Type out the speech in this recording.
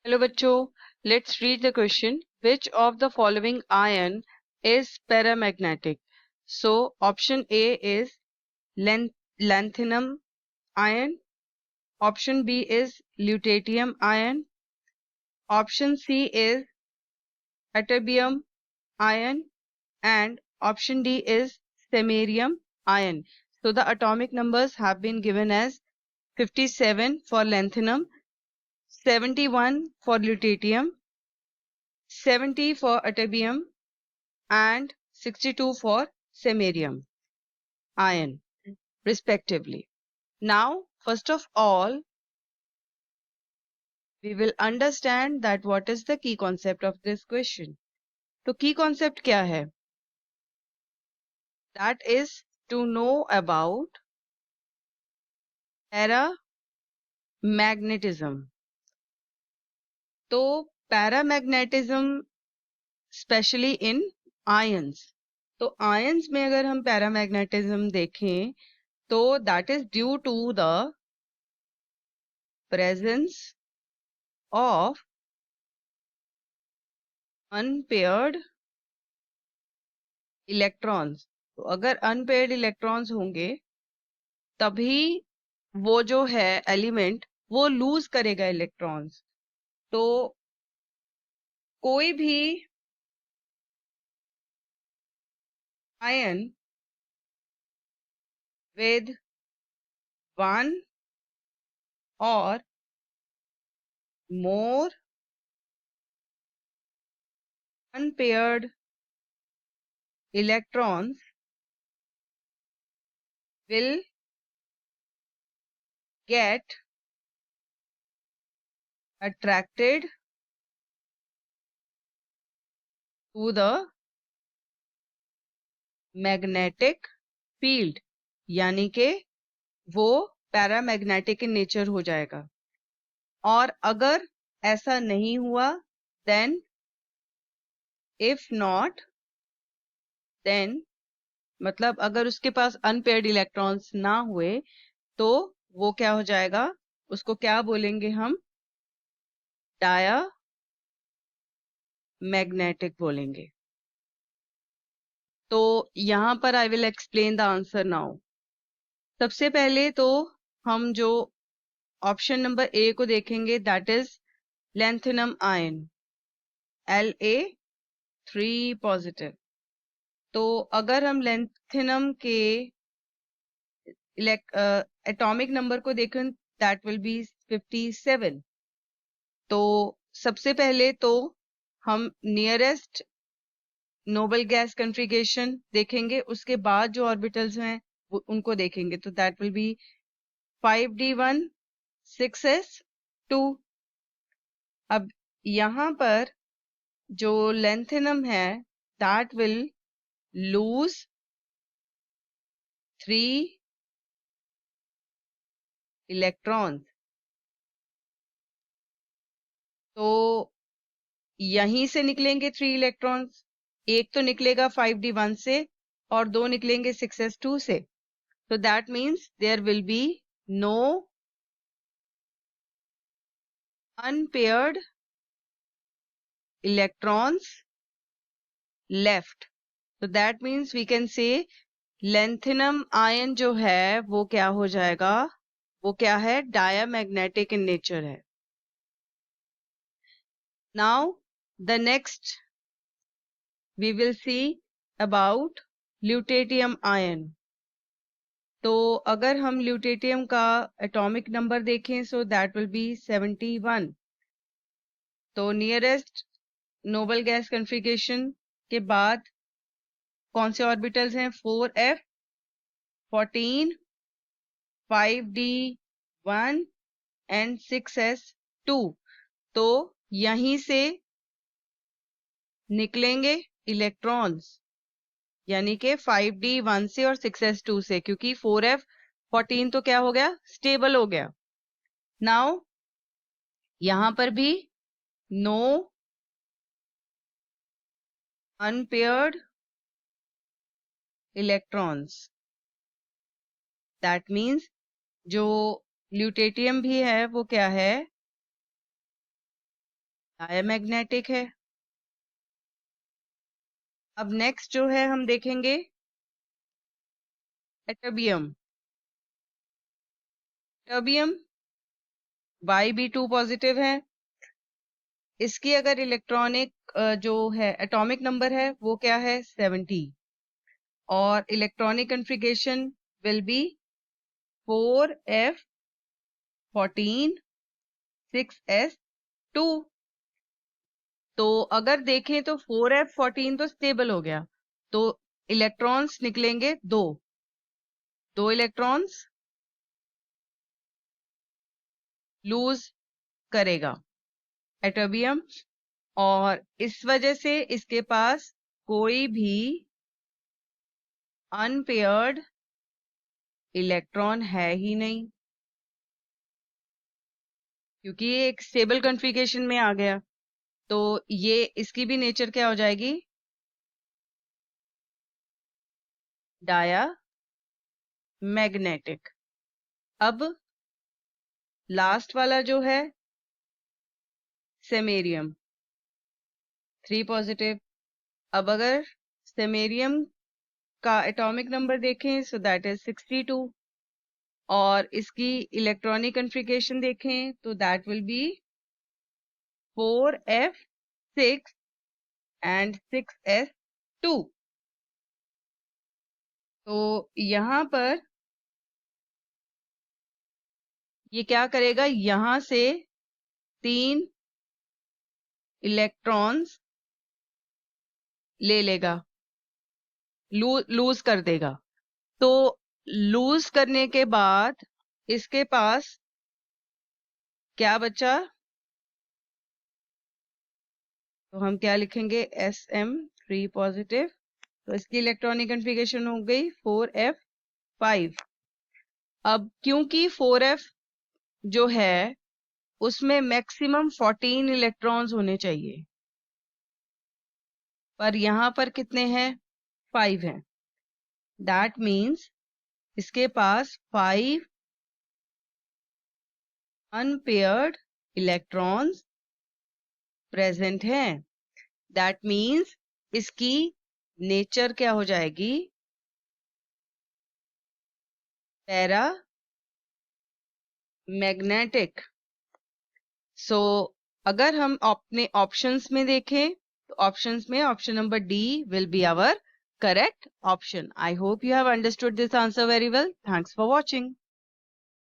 Hello bachcho, let's read the question. Which of the following ion is paramagnetic? So option A is lanthanum ion, option B is lutetium ion, option C is ytterbium ion, and option D is samarium ion. So the atomic numbers have been given as 57 for lanthanum, 71 for lutetium, 70 for ytterbium, and 62 for samarium ion, respectively. Now, first of all, we will understand that what is the key concept of this question. So, key concept क्या है? That is to know about paramagnetism. तो paramagnetism specially in ions. तो ions में अगर हम paramagnetism देखें तो that is due to the presence of unpaired electrons. तो अगर अनपेयर्ड इलेक्ट्रॉन्स होंगे तभी वो जो है एलिमेंट वो लूज करेगा इलेक्ट्रॉन्स. तो कोई भी आयन विद वन और मोर unpaired electrons will get attracted to the magnetic field, यानी के वो पैरामैग्नेटिक इन नेचर हो जाएगा. और अगर ऐसा नहीं हुआ देन इफ नॉट देन मतलब अगर उसके पास अनपेयर्ड इलेक्ट्रॉन्स ना हुए तो वो क्या हो जाएगा, उसको क्या बोलेंगे हम, डायामैग्नेटिक बोलेंगे. तो यहाँ पर I will explain the answer now. सबसे पहले तो हम जो ऑप्शन नंबर ए को देखेंगे that is lanthanum ion, La3 positive. तो अगर हम लैंथेनम के एटॉमिक नंबर को देखें दैट विल बी 57. तो सबसे पहले तो हम नियरेस्ट नोबल गैस कॉन्फ़िगरेशन देखेंगे, उसके बाद जो ऑर्बिटल्स हैं उनको देखेंगे. तो that will be 5d1 6s2. अब यहाँ पर जो lanthanum है that will lose 3 electrons. तो यहीं से निकलेंगे 3 इलेक्ट्रॉन्स. एक तो निकलेगा 5d1 से और दो निकलेंगे 6s2 से. तो that means there will be no unpaired electrons left. So that means we can say lanthanum ion जो है वो क्या हो जाएगा, वो क्या है, diamagnetic in nature है. Now the next we will see about lutetium ion. तो अगर हम lutetium का atomic number देखें so that will be 71. तो nearest noble gas configuration के बाद कौन से ऑर्बिटल्स हैं, 4f 14 5d1 एंड 6s2. तो यहीं से निकलेंगे इलेक्ट्रॉन्स, यानी कि 5d1 से और 6s2 से, क्योंकि 4f 14 तो क्या हो गया, स्टेबल हो गया. नाउ यहां पर भी no unpaired electrons. That means जो ल्यूटेटियम भी है वो क्या है, डायमैग्नेटिक है। अब नेक्स्ट जो है हम देखेंगे एटर्बियम। टर्बियम Yb2 पॉजिटिव है। इसकी अगर इलेक्ट्रॉनिक जो है एटॉमिक नंबर है वो क्या है 70 और electronic configuration will be 4f14 6s2। तो अगर देखें तो 4f14 तो स्टेबल हो गया, तो इलेक्ट्रॉन्स निकलेंगे दो इलेक्ट्रॉन्स लूज करेगा एटर्बियम, और इस वजह से इसके पास कोई भी अनपेयर्ड इलेक्ट्रॉन है ही नहीं, क्योंकि ये एक स्टेबल कॉन्फ़िगरेशन में आ गया। तो ये इसकी भी नेचर क्या हो जाएगी, डाया मैग्नेटिक। अब लास्ट वाला जो है सेमेरियम 3 पॉजिटिव। अब अगर सेमेरियम का एटॉमिक नंबर देखें सो दैट इज 62 और इसकी इलेक्ट्रॉनिक कॉन्फ़िगरेशन देखें तो that will be 4f6 and 6s2। तो यहां पर ये क्या करेगा, यहां से 3 इलेक्ट्रॉन्स ले लेगा, लूज कर देगा। तो लूज करने के बाद इसके पास क्या बचा, तो हम क्या लिखेंगे Sm3 पॉजिटिव। तो इसकी इलेक्ट्रॉनिक कॉन्फ़िगरेशन हो गई 4f5। अब क्योंकि 4f जो है उसमें मैक्सिमम 14 इलेक्ट्रॉन्स होने चाहिए, पर यहां पर कितने हैं 5 हैं। दैट मीन्स इसके पास 5 अनपेयर्ड इलेक्ट्रॉन्स प्रेजेंट हैं। दैट मीन्स इसकी नेचर क्या हो जाएगी, पैरा मैग्नेटिक। सो अगर हम अपने ऑप्शंस में देखें तो ऑप्शंस में option number D will be our correct option. I hope you have understood this answer very well. Thanks for watching.